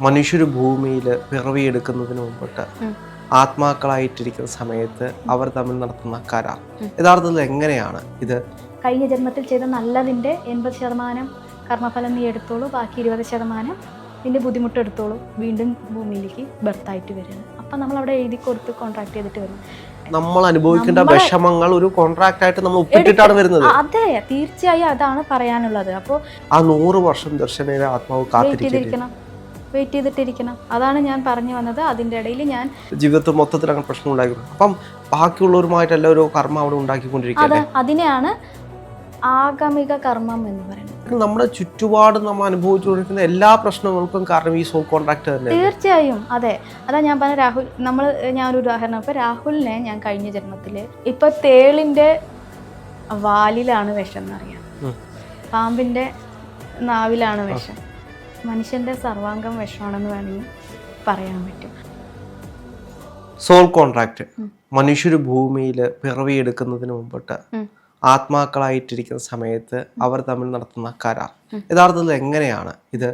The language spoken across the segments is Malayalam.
മനുഷ്യർ ഭൂമിയിൽ പിറവിയെടുക്കുന്നതിന് മുമ്പിട്ട് ആത്മാക്കളായിട്ടിരിക്കുന്ന സമയത്ത് അവർ തമ്മിൽ നടത്തുന്ന കരാർ യഥാർത്ഥത്തിൽ എങ്ങനെയാണ് ഇത്? കഴിഞ്ഞ ജന്മത്തിൽ ചെയ്ത നല്ലതിൻ്റെ 80% കർമ്മഫലം നീ എടുത്തോളൂ, ബാക്കി 20% നിന്റെ ബുദ്ധിമുട്ട് എടുത്തോളൂ, വീണ്ടും ഭൂമിയിലേക്ക് ബർത്തായിട്ട് വരികയാണ്. അപ്പം നമ്മൾ അവിടെ എഴുതി കൊടുത്ത് കോൺട്രാക്ട് ചെയ്തിട്ട് വരും. നമ്മൾ അനുഭവിക്കേണ്ട വിഷമങ്ങൾ ഒരു കോൺട്രാക്ട് ആയിട്ട് നമ്മൾ ഒപ്പിട്ടിട്ടാണ് വരുന്നത്. അതെ, തീർച്ചയായും അതാണ് പറയാനുള്ളത്. അപ്പോൾ ആ 100 വർഷം ദർശനയുടെ ആത്മാവ് കാത്തിരിക്കണം, വെയിറ്റ് ചെയ്തിട്ടിരിക്കണം. അതാണ് ഞാൻ പറഞ്ഞു വന്നത്. അതിൻ്റെ ഇടയിൽ ഞാൻ ജീവിതത്തിൽ മൊത്തത്തിൽ അങ്ങനെ പ്രശ്നം ഉണ്ടായിരുന്നു. അപ്പം ബാക്കിയുള്ളവരുമായിട്ടല്ല ഒരു കർമ്മം അവിടെ ഉണ്ടാക്കിക്കൊണ്ടിരിക്കുന്നത്. അതിനെയാണ് ആഗമിക കർമ്മം എന്ന് പറയുന്നത്. നമ്മുടെ ചുറ്റുപാട് നമ്മൾ അനുഭവിച്ചുകൊണ്ടിരിക്കുന്ന എല്ലാ പ്രശ്നങ്ങൾക്കും കാരണം ഈ സോൾ കോൺട്രാക്ട് തന്നെ. തീർച്ചയായും അതെ. അതാ ഞാൻ പറഞ്ഞ രാഹുൽ, ഞാനൊരു ഉദാഹരണം. ഇപ്പൊ രാഹുലിനെ ഞാൻ കഴിഞ്ഞ ജന്മത്തില് ഇപ്പൊ തേളിന്റെ വാലിലാണ് വിഷം എന്നറിയാം, പാമ്പിന്റെ നാവിലാണ് വിഷം, മനുഷ്യന്റെ സർവാംഗം വിഷമാണെന്ന് വേണമെങ്കിൽ പറയാൻ പറ്റും. സോൾ കോൺട്രാക്ട് മനുഷ്യർ ഭൂമിയിൽ പിറവിയെടുക്കുന്നതിന് മുമ്പിട്ട് ആത്മാക്കളായിട്ടിരിക്കുന്ന സമയത്ത് അവർ തമ്മിൽ നടത്തുന്ന കരാർ യഥാർത്ഥത്തിൽ എങ്ങനെയാണ് ഇത്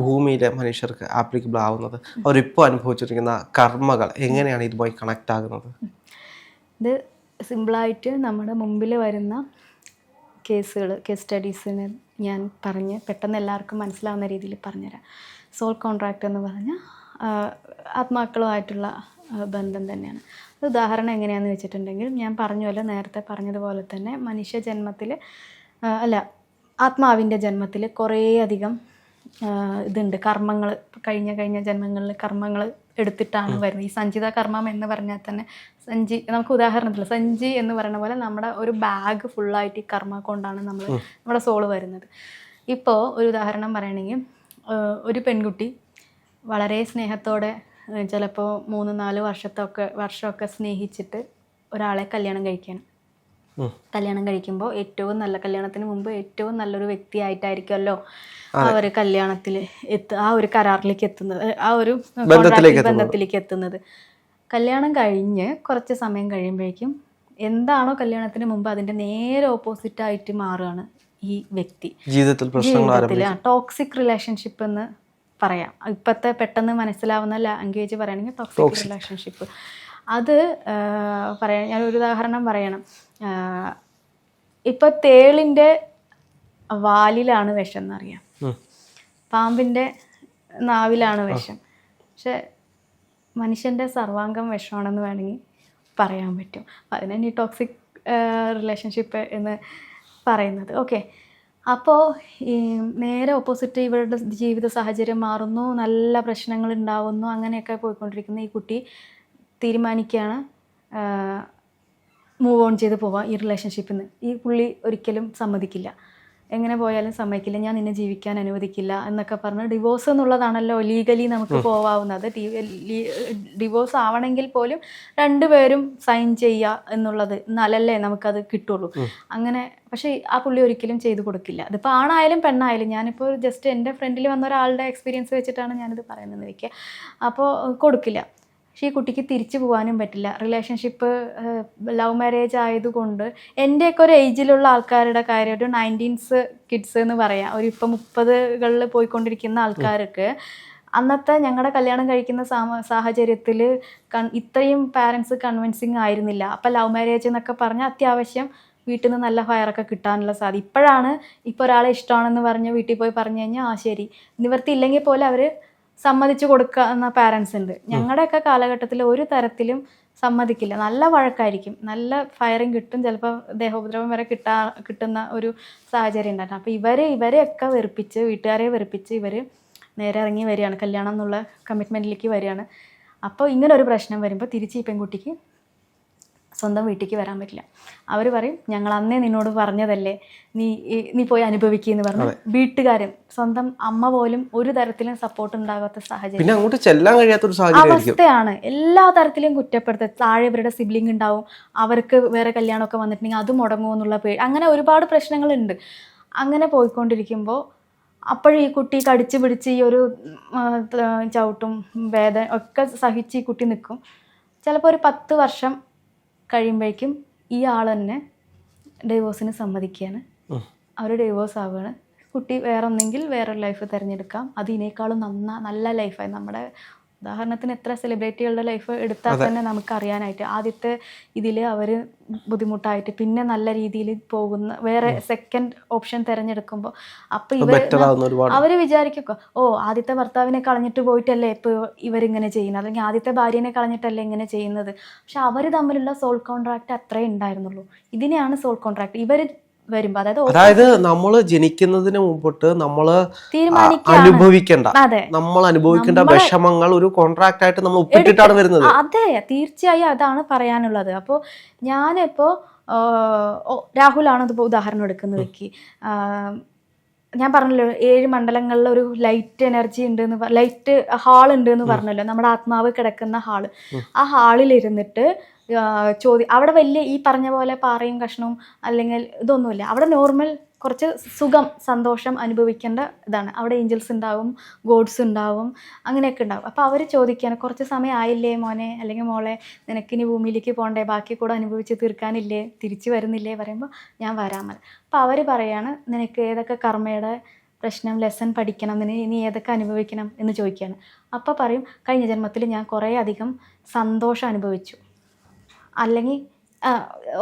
ഭൂമിയിലെ മനുഷ്യർക്ക് ആപ്ലിക്കബിൾ ആവുന്നത്? അവരിപ്പോൾ അനുഭവിച്ചിരിക്കുന്ന കർമ്മകൾ എങ്ങനെയാണ് ഇതുമായി കണക്ട് ആകുന്നത്? ഇത് സിമ്പിളായിട്ട് നമ്മുടെ മുമ്പിൽ വരുന്ന കേസ് സ്റ്റഡീസിന് ഞാൻ പറഞ്ഞ് പെട്ടെന്ന് എല്ലാവർക്കും മനസ്സിലാവുന്ന രീതിയിൽ പറഞ്ഞുതരാം. സോൾ കോൺട്രാക്ട് എന്ന് പറഞ്ഞാൽ ആത്മാക്കളുമായിട്ടുള്ള ബന്ധം തന്നെയാണ്. ഉദാഹരണം എങ്ങനെയാണെന്ന് വെച്ചിട്ടുണ്ടെങ്കിൽ, ഞാൻ പറഞ്ഞല്ലോ, നേരത്തെ പറഞ്ഞതുപോലെ തന്നെ മനുഷ്യ ജന്മത്തിൽ ആത്മാവിൻ്റെ ജന്മത്തിൽ കുറേ അധികം ഇതുണ്ട്, കർമ്മങ്ങൾ. കഴിഞ്ഞ ജന്മങ്ങളിൽ കർമ്മങ്ങൾ എടുത്തിട്ടാണ് വരുന്നത്. ഈ സഞ്ചിത കർമ്മം എന്ന് പറഞ്ഞാൽ തന്നെ നമുക്ക് ഉദാഹരണത്തിൽ സഞ്ചി എന്ന് പറയുന്ന പോലെ നമ്മുടെ ഒരു ബാഗ് ഫുള്ളായിട്ട് ഈ കർമ്മ കൊണ്ടാണ് നമ്മുടെ സോള് വരുന്നത്. ഇപ്പോൾ ഒരു ഉദാഹരണം പറയണമെങ്കിൽ, ഒരു പെൺകുട്ടി വളരെ സ്നേഹത്തോടെ ചിലപ്പോൾ 3-4 വർഷമൊക്കെ സ്നേഹിച്ചിട്ട് ഒരാളെ കല്യാണം കഴിക്കണം. കല്യാണം കഴിക്കുമ്പോൾ ഏറ്റവും നല്ല, കല്യാണത്തിന് മുമ്പ് ഏറ്റവും നല്ലൊരു വ്യക്തിയായിട്ടായിരിക്കുമല്ലോ അവർ കല്യാണത്തിൽ ആ ഒരു കരാറിലേക്ക് എത്തുന്നത്, ആ ഒരു ബന്ധത്തിലേക്ക് എത്തുന്നത്. കല്യാണം കഴിഞ്ഞ് കുറച്ച് സമയം കഴിയുമ്പോഴേക്കും എന്താണോ കല്യാണത്തിന് മുമ്പ് അതിൻ്റെ നേരെ ഓപ്പോസിറ്റായിട്ട് മാറുകയാണ് ഈ വ്യക്തി. ജീവിതത്തിൽ ടോക്സിക് റിലേഷൻഷിപ്പ് എന്ന് പറയാം. ഇപ്പോഴത്തെ പെട്ടെന്ന് മനസ്സിലാവുന്ന ലാംഗ്വേജ് പറയുകയാണെങ്കിൽ ടോക്സിക് റിലേഷൻഷിപ്പ്. അത് ഞാനൊരു ഉദാഹരണം പറയണം. ഇപ്പം തേളിൻ്റെ വാലിലാണ് വിഷം എന്നറിയാം, പാമ്പിൻ്റെ നാവിലാണ് വിഷം, പക്ഷെ മനുഷ്യൻ്റെ സർവാംഗം വിഷമാണെന്ന് വേണമെങ്കിൽ പറയാൻ പറ്റും. അതിനാണ് ഈ ടോക്സിക് റിലേഷൻഷിപ്പ് എന്ന് പറയുന്നത്. ഓക്കെ, അപ്പോൾ ഈ നേരെ ഓപ്പോസിറ്റ് ഇവരുടെ ജീവിത സാഹചര്യം മാറുന്നു, നല്ല പ്രശ്നങ്ങൾ ഉണ്ടാവുന്നു, അങ്ങനെയൊക്കെ പോയിക്കൊണ്ടിരിക്കുന്ന ഈ കുട്ടി തീരുമാനിക്കുകയാണ് മൂവ് ഓൺ ചെയ്ത് പോവാം ഈ റിലേഷൻഷിപ്പിൽ നിന്ന്. ഈ പുള്ളി ഒരിക്കലും സമ്മതിക്കില്ല, എങ്ങനെ പോയാലും സമ്മതിക്കില്ല, ഞാൻ നിന്നെ ജീവിക്കാൻ അനുവദിക്കില്ല എന്നൊക്കെ പറഞ്ഞ് ഡിവോഴ്സ് എന്നുള്ളതാണല്ലോ ലീഗലി നമുക്ക് പോവാവുന്നത്. ഡിവോഴ്സ് ആവണമെങ്കിൽ പോലും 2 പേരും സൈൻ ചെയ്യുക എന്നുള്ളത്, എന്നാലല്ലേ നമുക്കത് കിട്ടുള്ളൂ. അങ്ങനെ പക്ഷേ ആ പുള്ളി ഒരിക്കലും ചെയ്തു കൊടുക്കില്ല. അതിപ്പോൾ ആണായാലും പെണ്ണായാലും. ഞാനിപ്പോൾ ജസ്റ്റ് എൻ്റെ ഫ്രണ്ടിൽ വന്ന ഒരാളുടെ എക്സ്പീരിയൻസ് വെച്ചിട്ടാണ് ഞാനിത് പറയുന്നത് വയ്ക്കുക. അപ്പോൾ കൊടുക്കില്ല. പക്ഷേ ഈ കുട്ടിക്ക് തിരിച്ചു പോകാനും പറ്റില്ല. റിലേഷൻഷിപ്പ് ലവ് മാരേജ് ആയതുകൊണ്ട് എൻ്റെയൊക്കെ ഒരു ഏജിലുള്ള ആൾക്കാരുടെ കാര്യം, ഒരു 90s കിഡ്സ് എന്ന് പറയാം, ഒരു ഇപ്പം 30കളിൽ പോയിക്കൊണ്ടിരിക്കുന്ന ആൾക്കാർക്ക് അന്നത്തെ ഞങ്ങളുടെ കല്യാണം കഴിക്കുന്ന സാഹചര്യത്തിൽ ഇത്രയും പാരൻസ് കൺവിൻസിങ് ആയിരുന്നില്ല. അപ്പം ലവ് മാരേജ് എന്നൊക്കെ പറഞ്ഞാൽ അത്യാവശ്യം വീട്ടിൽ നിന്ന് നല്ല ഫയറൊക്കെ കിട്ടാനുള്ള സാധ്യത. ഇപ്പോഴാണ് ഇപ്പോൾ ഒരാളെ ഇഷ്ടമാണെന്ന് പറഞ്ഞ് വീട്ടിൽ പോയി പറഞ്ഞു കഴിഞ്ഞാൽ ആ ശരി, നിവർത്തി ഇല്ലെങ്കിൽ പോലും അവർ സമ്മതിച്ചു കൊടുക്കുന്ന പാരൻസ് ഉണ്ട്. ഞങ്ങളുടെയൊക്കെ കാലഘട്ടത്തിൽ ഒരു തരത്തിലും സമ്മതിക്കില്ല. നല്ല വഴക്കായിരിക്കും, നല്ല ഫയറിങ് കിട്ടും, ചിലപ്പോൾ ദേഹോപദ്രവം വരെ കിട്ടുന്ന ഒരു സാഹചര്യം ഉണ്ടായിരുന്നു. അപ്പോൾ ഇവരെയൊക്കെ വെറുപ്പിച്ച്, വീട്ടുകാരെ വെറുപ്പിച്ച് ഇവർ നേരെ ഇറങ്ങി വരികയാണ്, കല്യാണം എന്നുള്ള കമ്മിറ്റ്മെൻറ്റിലേക്ക് വരികയാണ്. അപ്പോൾ ഇങ്ങനൊരു പ്രശ്നം വരുമ്പോൾ തിരിച്ച് ഈ പെൺകുട്ടിക്ക് സ്വന്തം വീട്ടിലേക്ക് വരാൻ പറ്റില്ല. അവർ പറയും, ഞങ്ങൾ അന്നേ നിന്നോട് പറഞ്ഞതല്ലേ, നീ പോയി അനുഭവിക്കുകയെന്ന് പറഞ്ഞു. വീട്ടുകാരും സ്വന്തം അമ്മ പോലും ഒരു തരത്തിലും സപ്പോർട്ട് ഉണ്ടാകാത്ത സാഹചര്യം, അവസ്ഥയാണ്. എല്ലാ തരത്തിലും കുറ്റപ്പെടുത്തുക. താഴെ ഇവരുടെ സിബ്ലിംഗ് ഉണ്ടാവും, അവർക്ക് വേറെ കല്യാണമൊക്കെ വന്നിട്ടുണ്ടെങ്കിൽ അത് മുടങ്ങുമോ എന്നുള്ള പേടി, അങ്ങനെ ഒരുപാട് പ്രശ്നങ്ങളുണ്ട്. അങ്ങനെ പോയിക്കൊണ്ടിരിക്കുമ്പോൾ അപ്പോഴും ഈ കുട്ടി കടിച്ചു പിടിച്ച് ഈ ഒരു ചവിട്ടും വേദന ഒക്കെ സഹിച്ച് ഈ കുട്ടി നിൽക്കും. ചിലപ്പോൾ ഒരു 10 വർഷം കഴിയുമ്പോഴേക്കും ഈ ആൾ തന്നെ ഡിവോഴ്സിന് സമ്മതിക്കുകയാണ്. അവർ ഡിവോഴ്സ് ആവുകയാണ്. കുട്ടി വേറെ ഒന്നെങ്കിൽ വേറൊരു ലൈഫ് തിരഞ്ഞെടുക്കാം, അതിനേക്കാളും നല്ല ലൈഫായി. നമ്മുടെ ഉദാഹരണത്തിന് എത്ര സെലിബ്രിറ്റികളുടെ ലൈഫ് എടുത്താൽ തന്നെ നമുക്ക് അറിയാനായിട്ട് ആദ്യത്തെ ഇതിൽ അവർ ബുദ്ധിമുട്ടായിട്ട് പിന്നെ നല്ല രീതിയിൽ പോകുന്ന വേറെ സെക്കൻഡ് ഓപ്ഷൻ തിരഞ്ഞെടുക്കുമ്പോൾ അപ്പോൾ അവർ വിചാരിക്കുക, ഓ ആദ്യത്തെ ഭർത്താവിനെ കളഞ്ഞിട്ട് പോയിട്ടല്ലേ ഇപ്പോൾ ഇവരിങ്ങനെ ചെയ്യുന്നത്, അല്ലെങ്കിൽ ആദ്യത്തെ ഭാര്യനെ കളഞ്ഞിട്ടല്ലേ ഇങ്ങനെ ചെയ്യുന്നത്. പക്ഷെ അവർ തമ്മിലുള്ള സോൾ കോൺട്രാക്ട് അത്രേ ഉണ്ടായിരുന്നുള്ളൂ. ഇതിനെയാണ് സോൾ കോൺട്രാക്ട്. ഇവർ വരുമ്പോ അതായത് നമ്മള് ജനിക്കുന്നതിന് മുമ്പിട്ട് നമ്മള് അനുഭവിക്കേണ്ട വിഷമങ്ങൾ ഒരു കോൺട്രാക്ട് ആയിട്ട് നമ്മൾ ഒപ്പിട്ടിട്ടാണ് വരുന്നത്. അതെ, തീർച്ചയായും അതാണ് പറയാനുള്ളത്. അപ്പോൾ ഞാനിപ്പോ രാഹുലാണ് അതിപ്പോ ഉദാഹരണം എടുക്കുന്ന വ്യക്തി. ഞാൻ പറഞ്ഞല്ലോ 7 മണ്ഡലങ്ങളിൽ ഒരു ലൈറ്റ് എനർജി ഉണ്ട് എന്ന്, ലൈറ്റ് ഹാൾ ഉണ്ട് എന്ന് പറഞ്ഞല്ലോ, നമ്മുടെ ആത്മാവ് കിടക്കുന്ന ഹാള്. ആ ഹാളിൽ ഇരുന്നിട്ട് അവിടെ വലിയ ഈ പറഞ്ഞ പോലെ പാറയും കഷ്ണവും അല്ലെങ്കിൽ ഇതൊന്നുമില്ല. അവിടെ നോർമൽ കുറച്ച് സുഖം സന്തോഷം അനുഭവിക്കേണ്ട ഇതാണ്. അവിടെ ഏഞ്ചൽസ് ഉണ്ടാവും, ഗോഡ്സ് ഉണ്ടാവും, അങ്ങനെയൊക്കെ ഉണ്ടാവും. അപ്പോൾ അവർ ചോദിക്കുകയാണ്, കുറച്ച് സമയം ആയില്ലേ മോനെ അല്ലെങ്കിൽ മോളെ, നിനക്കിനി ഭൂമിയിലേക്ക് പോകണ്ടേ, ബാക്കി കൂടെ അനുഭവിച്ച് തീർക്കാനില്ലേ, തിരിച്ചു വരുന്നില്ലേ പറയുമ്പോൾ ഞാൻ വരാമത്. അപ്പോൾ അവർ പറയാണ്, നിനക്ക് ഏതൊക്കെ കർമ്മയുടെ പ്രശ്നം ലെസൺ പഠിക്കണം, നീ ഏതൊക്കെ അനുഭവിക്കണം എന്ന് ചോദിക്കുകയാണ്. അപ്പോൾ പറയും, കഴിഞ്ഞ ജന്മത്തിൽ ഞാൻ കുറേ അധികം സന്തോഷം അനുഭവിച്ചു, അല്ലെങ്കിൽ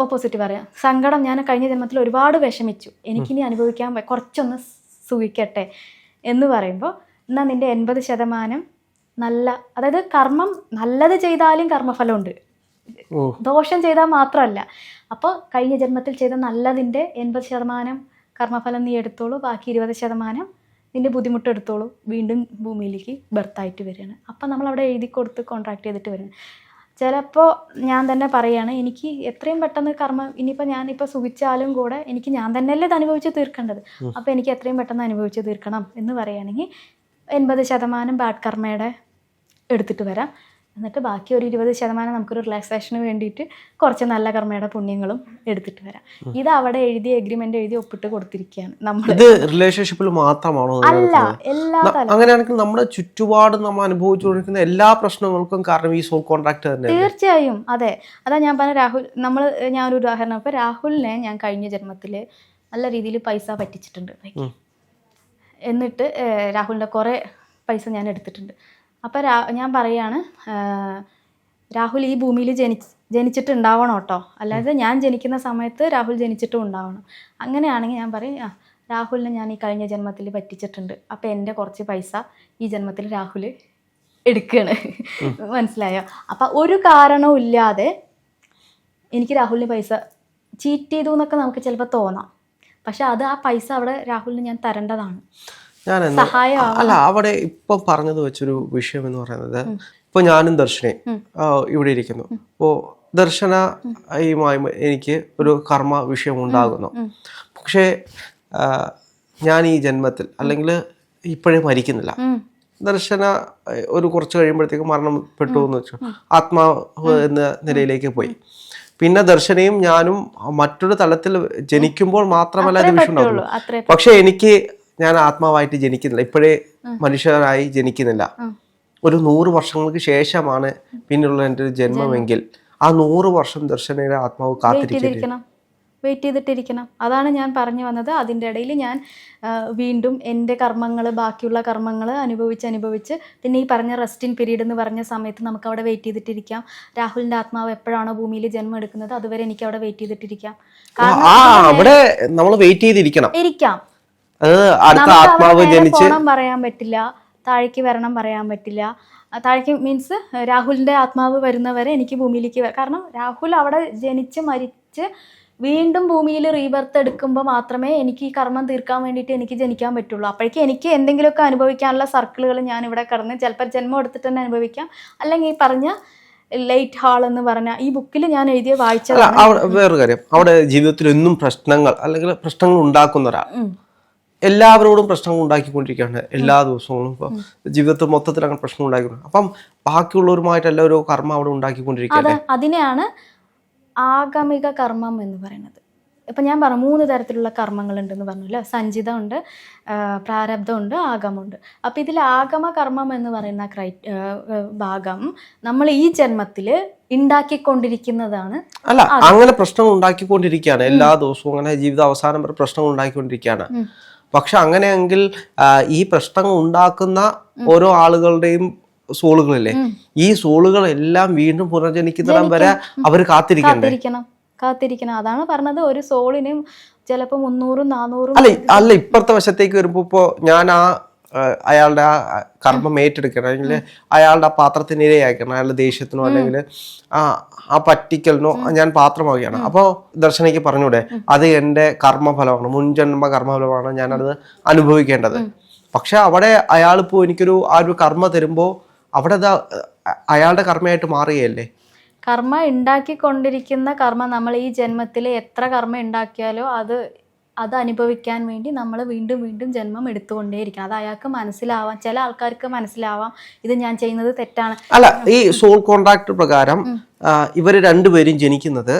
ഓപ്പോസിറ്റ് പറയാം, സങ്കടം, ഞാൻ കഴിഞ്ഞ ജന്മത്തിൽ ഒരുപാട് വിഷമിച്ചു, എനിക്കിനി അനുഭവിക്കാൻ കുറച്ചൊന്ന് സുഖിക്കട്ടെ എന്ന് പറയുമ്പോൾ, എന്നാൽ നിൻ്റെ 80% നല്ല, അതായത് കർമ്മം നല്ലത് ചെയ്താലും കർമ്മഫലമുണ്ട്, ദോഷം ചെയ്താൽ മാത്രമല്ല. അപ്പോൾ കഴിഞ്ഞ ജന്മത്തിൽ ചെയ്ത നല്ലതിൻ്റെ 80% കർമ്മഫലം നീ എടുത്തോളൂ, ബാക്കി 20% നിൻ്റെ ബുദ്ധിമുട്ട് എടുത്തോളൂ, വീണ്ടും ഭൂമിയിലേക്ക് ബർത്തായിട്ട് വരികയാണ്. അപ്പം നമ്മളവിടെ എഴുതി കൊടുത്ത് കോൺട്രാക്ട് ചെയ്തിട്ട് വരികയാണ്. ചിലപ്പോൾ ഞാൻ തന്നെ പറയുകയാണ്, എനിക്ക് എത്രയും പെട്ടെന്ന് കർമ്മം, ഇനിയിപ്പോൾ ഞാനിപ്പോൾ സുഖിച്ചാലും കൂടെ എനിക്ക് ഞാൻ തന്നെയല്ലേ ഇത് അനുഭവിച്ച് തീർക്കേണ്ടത്, അപ്പോൾ എനിക്ക് എത്രയും പെട്ടെന്ന് അനുഭവിച്ച് തീർക്കണം എന്ന് പറയുകയാണെങ്കിൽ 80% ബാഡ് കർമ്മയുടെ എടുത്തിട്ട് വരാം. എന്നിട്ട് ബാക്കി ഒരു 20% നമുക്കൊരു റിലാക്സേഷന് വേണ്ടിയിട്ട് കുറച്ച് നല്ല കർമ്മയുടെ പുണ്യങ്ങളും എടുത്തിട്ട് വരാം. ഇത് അവിടെ എഴുതി എഗ്രിമെന്റ് എഴുതി ഒപ്പിട്ട് കൊടുത്തിരിക്കുകയാണ്. നമ്മൾ ഇത് റിലേഷൻഷിപ്പിൽ മാത്രമാണോ? അല്ല, എല്ലാ അങ്ങനെയാണെങ്കിൽ നമ്മുടെ ചുറ്റുപാടും നമ്മൾ അനുഭവിച്ചുകൊണ്ടിരിക്കുന്ന എല്ലാ പ്രശ്നങ്ങൾക്കും കാരണം ഈ സോൾ കോൺട്രാക്ട് തന്നെ. തീർച്ചയായും അതെ. അതാ ഞാൻ പറഞ്ഞ രാഹുൽ, ഞാനൊരു ഉദാഹരണം, ഇപ്പോൾ രാഹുലിനെ ഞാൻ കഴിഞ്ഞ ജന്മത്തിൽ നല്ല രീതിയിൽ പൈസ പറ്റിച്ചിട്ടുണ്ട്. എന്നിട്ട് രാഹുലിൻ്റെ കുറേ പൈസ ഞാൻ എടുത്തിട്ടുണ്ട്. അപ്പോൾ ഞാൻ പറയാണ്, രാഹുൽ ഈ ഭൂമിയിൽ ജനിച്ചിട്ടുണ്ടാവണം കേട്ടോ, അല്ലാതെ ഞാൻ ജനിക്കുന്ന സമയത്ത് രാഹുൽ ജനിച്ചിട്ടും ഉണ്ടാവണം. അങ്ങനെയാണെങ്കിൽ ഞാൻ പറയും, രാഹുലിനെ ഞാൻ ഈ കഴിഞ്ഞ ജന്മത്തിൽ പറ്റിച്ചിട്ടുണ്ട്, അപ്പോൾ എൻ്റെ കുറച്ച് പൈസ ഈ ജന്മത്തിൽ രാഹുൽ എടുക്കുകയാണ്. മനസ്സിലായോ? അപ്പം ഒരു കാരണവും ഇല്ലാതെ എനിക്ക് രാഹുലിന് പൈസ ചീറ്റ് ചെയ്തു എന്നൊക്കെ നമുക്ക് ചിലപ്പോൾ തോന്നാം, പക്ഷെ അത് ആ പൈസ അവിടെ രാഹുലിന് ഞാൻ തരേണ്ടതാണ്. അല്ല, അവിടെ ഇപ്പൊ പറഞ്ഞത് വെച്ചൊരു വിഷയം എന്ന് പറയുന്നത്, ഇപ്പൊ ഞാനും ദർശനയും ഇവിടെ ഇരിക്കുന്നു. ഇപ്പോ ദർശനയുമായി എനിക്ക് ഒരു കർമ്മ വിഷയം ഉണ്ടാകുന്നു. പക്ഷേ ഞാൻ ഈ ജന്മത്തിൽ അല്ലെങ്കിൽ ഇപ്പോഴേ മരിക്കുന്നില്ല. ദർശന ഒരു കുറച്ച് കഴിയുമ്പോഴത്തേക്ക് മരണപ്പെട്ടു എന്ന് വെച്ചു, ആത്മാവ് എന്ന നിലയിലേക്ക് പോയി. പിന്നെ ദർശനയും ഞാനും മറ്റൊരു തലത്തിൽ ജനിക്കുമ്പോൾ മാത്രമല്ല അത് വിഷയം ഉണ്ടാവുള്ളൂ. പക്ഷെ ഞാൻ ആത്മാവായിട്ട് ജനിക്കുന്നില്ല, ഇപ്പോഴേ മനുഷ്യരായി ജനിക്കുന്നില്ല. ഒരു 100 വർഷങ്ങൾക്ക് ശേഷമാണ് പിന്നെയുള്ള എൻ്റെ ഒരു ജന്മമെങ്കിൽ ആ 100 വർഷം ദർശനയുടെ ആത്മാവ് വെയിറ്റ് ചെയ്തിട്ടിരിക്കണം. അതാണ് ഞാൻ പറഞ്ഞു വന്നത്. അതിൻ്റെ ഇടയിൽ ഞാൻ വീണ്ടും എൻ്റെ കർമ്മങ്ങൾ, ബാക്കിയുള്ള കർമ്മങ്ങൾ അനുഭവിച്ച് പിന്നെ ഈ പറഞ്ഞ റെസ്റ്റിൻ പീരീഡ് എന്ന് പറഞ്ഞ സമയത്ത് നമുക്ക് അവിടെ വെയിറ്റ് ചെയ്തിട്ടിരിക്കാം. രാഹുലിൻ്റെ ആത്മാവ് എപ്പോഴാണോ ഭൂമിയിൽ ജന്മം എടുക്കുന്നത് അതുവരെ എനിക്ക് അവിടെ വെയിറ്റ് ചെയ്തിട്ടിരിക്കാം. അവിടെ നമ്മൾ വെയിറ്റ് ചെയ്തിരിക്കണം. പറയാൻ പറ്റില്ല, താഴേക്ക് വരണം പറയാൻ പറ്റില്ല. താഴേക്ക് മീൻസ് രാഹുലിൻ്റെ ആത്മാവ് വരുന്നവരെ എനിക്ക് ഭൂമിയിലേക്ക് കാരണം രാഹുൽ അവിടെ ജനിച്ച് മരിച്ച് വീണ്ടും ഭൂമിയിൽ റീബർത്ത് എടുക്കുമ്പോൾ മാത്രമേ എനിക്ക് ഈ കർമ്മം തീർക്കാൻ വേണ്ടിയിട്ട് എനിക്ക് ജനിക്കാൻ പറ്റുള്ളൂ. അപ്പോഴേക്കും എനിക്ക് എന്തെങ്കിലുമൊക്കെ അനുഭവിക്കാനുള്ള സർക്കിളുകൾ ഞാൻ ഇവിടെ കടന്ന് ചിലപ്പോൾ ജന്മം എടുത്തിട്ട് തന്നെ അനുഭവിക്കാം, അല്ലെങ്കിൽ ഈ പറഞ്ഞ ലൈറ്റ് ഹാൾ എന്ന് പറഞ്ഞ ഈ ബുക്കിൽ ഞാൻ എഴുതിയ വായിച്ച വേറൊരു കാര്യം, അവിടെ ജീവിതത്തിൽ എന്നും പ്രശ്നങ്ങൾ അല്ലെങ്കിൽ പ്രശ്നങ്ങൾ ഉണ്ടാക്കുന്ന ഒരാൾ എല്ലാവരോടും പ്രശ്നങ്ങൾ ഉണ്ടാക്കിക്കൊണ്ടിരിക്കുകയാണ് എല്ലാ ദിവസങ്ങളും. ഇപ്പോൾ ജീവിതത്തിൽ മൊത്തത്തിൽ അങ്ങനെ പ്രശ്നം ഉണ്ടാക്കിക്കൊണ്ട് അപ്പം ബാക്കിയുള്ളവരുമായിട്ടല്ല ഒരു കർമ്മം അവിടെ ഉണ്ടാക്കിക്കൊണ്ടിരിക്കുന്നത്. അതിനെയാണ് ആഗമിക കർമ്മം എന്ന് പറയുന്നത്. ഇപ്പം ഞാൻ പറഞ്ഞു 3 തരത്തിലുള്ള കർമ്മങ്ങളുണ്ടെന്ന് പറഞ്ഞല്ലോ, സഞ്ചിതമുണ്ട്, പ്രാരബ്ധമുണ്ട്, ആഗമുണ്ട്. അപ്പം ഇതിൽ ആഗമ കർമ്മം എന്ന് പറയുന്ന ഭാഗം നമ്മൾ ഈ ജന്മത്തിൽ ഉണ്ടാക്കിക്കൊണ്ടിരിക്കുന്നതാണ്. അല്ല, അങ്ങനെ പ്രശ്നങ്ങൾ ഉണ്ടാക്കിക്കൊണ്ടിരിക്കുകയാണ് എല്ലാ ദിവസവും, അങ്ങനെ ജീവിത അവസാനം വരെ പ്രശ്നങ്ങൾ ഉണ്ടാക്കിക്കൊണ്ടിരിക്കുകയാണ്. പക്ഷെ അങ്ങനെയെങ്കിൽ ഈ പ്രശ്നങ്ങൾ ഉണ്ടാക്കുന്ന ഓരോ ആളുകളുടെയും സോളുകളില്ലേ, ഈ സോളുകളെല്ലാം വീണ്ടും പുനർജനിക്കുന്നിടം വരെ അവർ കാത്തിരിക്കണം. അതാണ് പറഞ്ഞത്, ഒരു സോളിനും ചിലപ്പോ 300-400. അല്ല ഇപ്പുറത്തെ വശത്തേക്ക് വരുമ്പോ ഇപ്പോ ഞാൻ അയാളുടെ ആ കർമ്മം ഏറ്റെടുക്കണം, അല്ലെങ്കിൽ അയാളുടെ ആ പാത്രത്തിന് ഇരയാക്കണം, അയാളുടെ ദേഷ്യത്തിനോ അല്ലെങ്കിൽ ആ പറ്റിക്കലിനോ ഞാൻ പാത്രമാവുകയാണ്. അപ്പോൾ ദർശനയ്ക്ക് പറഞ്ഞൂടെ, അത് എൻ്റെ കർമ്മഫലമാണ്, മുൻജന്മ കർമ്മഫലമാണ്, ഞാനത് അനുഭവിക്കേണ്ടത്. പക്ഷെ അവിടെ അയാളിപ്പോ എനിക്കൊരു ആ ഒരു കർമ്മ തരുമ്പോ അവിടെ അയാളുടെ കർമ്മയായിട്ട് മാറുകയല്ലേ. കർമ്മ ഉണ്ടാക്കിക്കൊണ്ടിരിക്കുന്ന കർമ്മ നമ്മൾ ഈ ജന്മത്തിൽ എത്ര കർമ്മ ഉണ്ടാക്കിയാലോ അത് അനുഭവിക്കാൻ വേണ്ടി നമ്മൾ വീണ്ടും വീണ്ടും ജന്മം എടുത്തുകൊണ്ടേയിരിക്കണം. അത് അയാൾക്ക് മനസ്സിലാവാം, ചില ആൾക്കാർക്ക് മനസ്സിലാവാം ഇത് ഞാൻ ചെയ്യുന്നത് തെറ്റാണ്. അല്ല, ഈ സോൾ കോൺട്രാക്ട് പ്രകാരം ഇവർ രണ്ടുപേരും ജനിക്കുന്നത്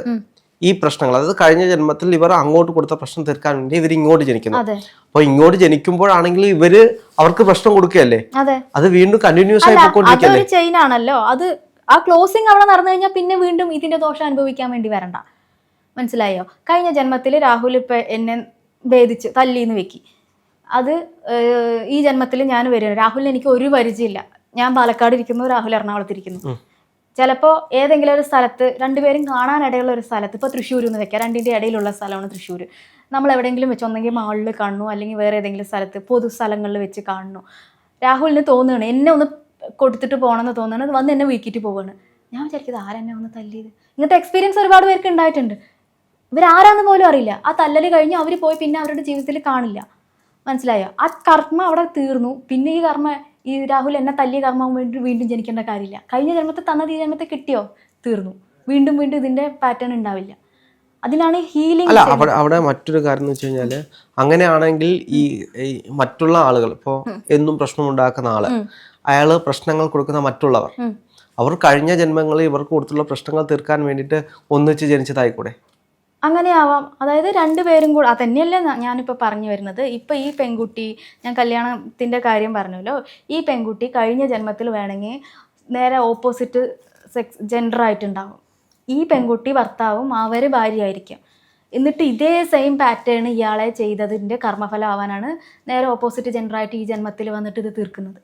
ഈ പ്രശ്നങ്ങൾ, അതായത് കഴിഞ്ഞ ജന്മത്തിൽ ഇവർ അങ്ങോട്ട് കൊടുത്ത പ്രശ്നം തീർക്കാൻ വേണ്ടി ഇവർ ഇങ്ങോട്ട് ജനിക്കുന്നു. അപ്പൊ ഇങ്ങോട്ട് ജനിക്കുമ്പോഴാണെങ്കിൽ അവർക്ക് പ്രശ്നം കൊടുക്കുകയല്ലേ, അത് വീണ്ടും കണ്ടിന്യൂസ് ആയി പോയിക്കൊണ്ടിരിക്കുകയല്ലേ. അതൊരു ചെയിൻ ആണല്ലോ. അത് ആ ക്ലോസിങ് അവിടെ നടന്നു കഴിഞ്ഞാൽ പിന്നെ വീണ്ടും ഇതിന്റെ ദോഷം അനുഭവിക്കാൻ വേണ്ടി വരണ്ട. മനസ്സിലായോ? കഴിഞ്ഞ ജന്മത്തിൽ രാഹുൽ ഇപ്പൊ എന്നെ ഭേദിച്ച് തല്ലിന്ന് വെക്കി, അത് ഈ ജന്മത്തിൽ ഞാൻ വരികയാണ്. രാഹുലിന് എനിക്ക് ഒരു പരിചയമില്ല, ഞാൻ പാലക്കാട് ഇരിക്കുന്നു, രാഹുൽ എറണാകുളത്തിരിക്കുന്നു. ചിലപ്പോൾ ഏതെങ്കിലും ഒരു സ്ഥലത്ത് രണ്ടുപേരും കാണാനിടയുള്ള ഒരു സ്ഥലത്ത്, ഇപ്പോൾ തൃശ്ശൂർ എന്ന് വെക്കാം, രണ്ടിൻ്റെ ഇടയിലുള്ള സ്ഥലമാണ് തൃശ്ശൂർ. നമ്മൾ എവിടെയെങ്കിലും വെച്ച് ഒന്നെങ്കിൽ മാളിൽ കാണുന്നു, അല്ലെങ്കിൽ വേറെ ഏതെങ്കിലും സ്ഥലത്ത് പൊതു സ്ഥലങ്ങളിൽ വെച്ച് കാണുന്നു. രാഹുലിന് തോന്നുകയാണ് എന്നെ ഒന്ന് കൊടുത്തിട്ട് പോകണമെന്ന് തോന്നുന്നത്, വന്ന് എന്നെ വീക്കിയിട്ട് പോവുകയാണ്. ഞാൻ വിചാരിക്കുന്നത് ആരെന്നെ ഒന്ന് തല്ലിയത്. ഇങ്ങനത്തെ എക്സ്പീരിയൻസ് ഒരുപാട് പേർക്ക് ഉണ്ടായിട്ടുണ്ട്. ഇവരാരാന്ന് പോലും അറിയില്ല. ആ തല്ലൽ കഴിഞ്ഞ് അവർ പോയി പിന്നെ അവരുടെ ജീവിതത്തിൽ കാണില്ല. മനസ്സിലായോ? ആ കർമ്മ അവിടെ തീർന്നു. പിന്നെ ഈ കർമ്മ, ഈ രാഹുൽ എന്നെ തല്ലിയ കർമ്മം വേണ്ടി വീണ്ടും ജനിക്കേണ്ട കാര്യമില്ല. കഴിഞ്ഞ ജന്മത്തെ തന്നത് ഈ ജന്മത്തെ കിട്ടിയോ, തീർന്നു. വീണ്ടും വീണ്ടും ഇതിന്റെ പാറ്റേൺ ഉണ്ടാവില്ല. അതിനാണ് ഹീലിംഗ്. അല്ല, അവിടെ മറ്റൊരു കാര്യം എന്ന് വെച്ച് കഴിഞ്ഞാല്, അങ്ങനെയാണെങ്കിൽ ഈ മറ്റുള്ള ആളുകൾ, ഇപ്പോൾ എന്നും പ്രശ്നം ഉണ്ടാക്കുന്ന ആള്, അയാള് പ്രശ്നങ്ങൾ കൊടുക്കുന്ന മറ്റുള്ളവർ, അവർ കഴിഞ്ഞ ജന്മങ്ങളിൽ ഇവർക്ക് കൊടുത്തുള്ള പ്രശ്നങ്ങൾ തീർക്കാൻ വേണ്ടിയിട്ട് ഒന്നിച്ച് ജനിച്ചതായിക്കൂടെ? അങ്ങനെയാവാം. അതായത് രണ്ടുപേരും കൂടെ, അതന്നെയല്ലേ ഞാനിപ്പോൾ പറഞ്ഞു വരുന്നത്. ഇപ്പം ഈ പെൺകുട്ടി, ഞാൻ കല്യാണത്തിൻ്റെ കാര്യം പറഞ്ഞല്ലോ, ഈ പെൺകുട്ടി കഴിഞ്ഞ ജന്മത്തിൽ വേണമെങ്കിൽ നേരെ ഓപ്പോസിറ്റ് ജെൻഡർ ആയിട്ടുണ്ടാവും. ഈ പെൺകുട്ടി ഭർത്താവും അവർ ഭാര്യയായിരിക്കും. എന്നിട്ട് ഇതേ സെയിം പാറ്റേൺ ഇയാളെ ചെയ്തതിൻ്റെ കർമ്മഫലം ആവാനാണ് നേരെ ഓപ്പോസിറ്റ് ജെൻഡറായിട്ട് ഈ ജന്മത്തിൽ വന്നിട്ട് ഇത് തീർക്കുന്നത്.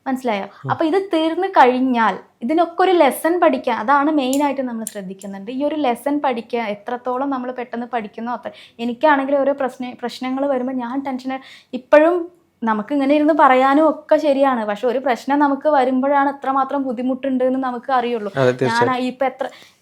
മനസ്സിലായോ? അപ്പൊ ഇത് തീർന്നു കഴിഞ്ഞാൽ ഇതിനൊക്കെ ഒരു ലെസൺ പഠിക്കാൻ, അതാണ് മെയിൻ ആയിട്ട് നമ്മൾ ശ്രദ്ധിക്കുന്നുണ്ട്. ഈ ഒരു ലെസൺ പഠിക്കാൻ എത്രത്തോളം നമ്മൾ പെട്ടെന്ന് പഠിക്കുന്നോ അത്ര. എനിക്കാണെങ്കിൽ ഓരോ പ്രശ്നങ്ങൾ വരുമ്പോൾ ഞാൻ ടെൻഷൻ, ഇപ്പോഴും നമുക്ക് ഇങ്ങനെ ഇരുന്ന് പറയാനും ഒക്കെ ശരിയാണ്, പക്ഷെ ഒരു പ്രശ്നം നമുക്ക് വരുമ്പോഴാണ് എത്രമാത്രം ബുദ്ധിമുട്ടുണ്ട് എന്ന് നമുക്ക് അറിയുള്ളൂ. ഞാൻ ഇപ്പൊ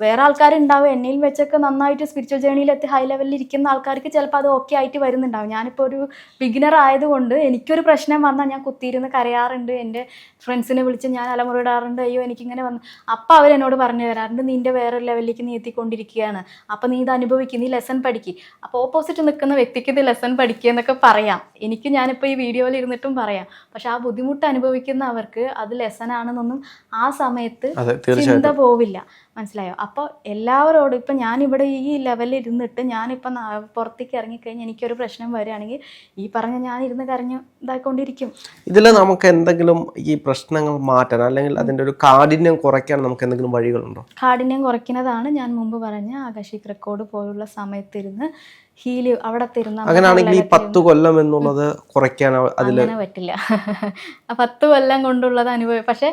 വേറെ ആൾക്കാരുണ്ടാവും എന്നിൽ വെച്ചൊക്കെ നന്നായിട്ട് സ്പിരിച്വൽ ജേണിയിലെത്തി ഹൈ ലെവലിൽ ഇരിക്കുന്ന ആൾക്കാർക്ക് ചിലപ്പോൾ അത് ഓക്കെ ആയിട്ട് വരുന്നുണ്ടാവും. ഞാനിപ്പോൾ ഒരു ബിഗിനർ ആയതുകൊണ്ട് എനിക്കൊരു പ്രശ്നം വന്നാൽ ഞാൻ കുത്തിയിരുന്ന് കരയാറുണ്ട്, എൻ്റെ ഫ്രണ്ട്സിനെ വിളിച്ച് ഞാൻ അലമുറിയിടാറുണ്ട്, അയ്യോ എനിക്കിങ്ങനെ വന്നു. അപ്പം അവരെന്നോട് പറഞ്ഞു തരാറുണ്ട്, നിന്റെ വേറൊരു ലെവലിലേക്ക് നീ എത്തിക്കൊണ്ടിരിക്കുകയാണ്, അപ്പം നീ ഇത് അനുഭവിക്കും, നീ ലെസൺ പഠിക്കും. അപ്പോൾ ഓപ്പോസിറ്റ് നിൽക്കുന്ന വ്യക്തിക്ക് ഇത് ലെസൺ പഠിക്കുക എന്നൊക്കെ പറയാം. എനിക്ക് ഞാനിപ്പോൾ ഈ വീഡിയോ ഇരുന്നിട്ടും പറയാം. പക്ഷെ ആ ബുദ്ധിമുട്ട് അനുഭവിക്കുന്ന അവർക്ക് അത് ലെസൺ ആണെന്നൊന്നും ആ സമയത്ത് ചിന്ത പോവില്ല. മനസ്സിലായോ? അപ്പോൾ എല്ലാവരോടും ഇപ്പം ഞാനിവിടെ ഈ ലെവലിൽ ഇരുന്നിട്ട് ഞാനിപ്പം പുറത്തേക്ക് ഇറങ്ങിക്കഴിഞ്ഞാൽ എനിക്കൊരു പ്രശ്നം വരികയാണെങ്കിൽ ഈ പറഞ്ഞ ഞാൻ ഇരുന്ന് കരഞ്ഞ് ഇതായിക്കൊണ്ടിരിക്കും. ഇതിൽ നമുക്ക് എന്തെങ്കിലും ഈ പ്രശ്നങ്ങൾ മാറ്റാൻ അല്ലെങ്കിൽ അതിൻ്റെ ഒരു കാഠിന്യം കുറയ്ക്കാൻ നമുക്ക് എന്തെങ്കിലും വഴികളുണ്ടോ? കാഠിന്യം കുറയ്ക്കുന്നതാണ് ഞാൻ മുമ്പ് പറഞ്ഞ ആകാശിക് റെക്കോർഡ് പോലുള്ള സമയത്തിരുന്ന് ഹീല് അവിടെ തരുന്ന. അങ്ങനെയാണെങ്കിൽ ഈ 10 കൊല്ലം എന്നുള്ളത് കുറയ്ക്കാൻ അങ്ങനെ പറ്റില്ല. 10 കൊല്ലം കൊണ്ടുള്ളത് അനുഭവം പക്ഷെ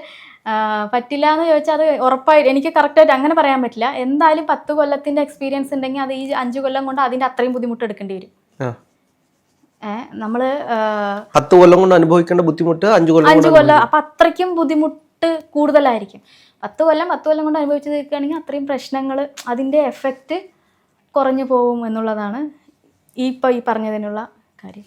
പറ്റില്ല എന്ന് ചോദിച്ചാൽ അത് ഉറപ്പായിട്ട് എനിക്ക് കറക്റ്റായിട്ട് അങ്ങനെ പറയാൻ പറ്റില്ല. എന്തായാലും 10 കൊല്ലത്തിന്റെ എക്സ്പീരിയൻസ് ഉണ്ടെങ്കിൽ അത് ഈ 5 കൊല്ലം കൊണ്ട് അതിന്റെ അത്രയും ബുദ്ധിമുട്ട് എടുക്കേണ്ടി വരും. നമ്മള് 10 കൊല്ലം കൊണ്ട് അനുഭവിക്കേണ്ട ബുദ്ധിമുട്ട് 5 കൊല്ലം, അപ്പൊ അത്രയ്ക്കും ബുദ്ധിമുട്ട് കൂടുതലായിരിക്കും. 10 കൊല്ലം കൊണ്ട് അനുഭവിച്ചു തീർക്കുകയാണെങ്കിൽ അത്രയും പ്രശ്നങ്ങൾ അതിന്റെ എഫക്റ്റ് കുറഞ്ഞു പോകും എന്നുള്ളതാണ് ഈ പറഞ്ഞതിനുള്ള കാര്യം.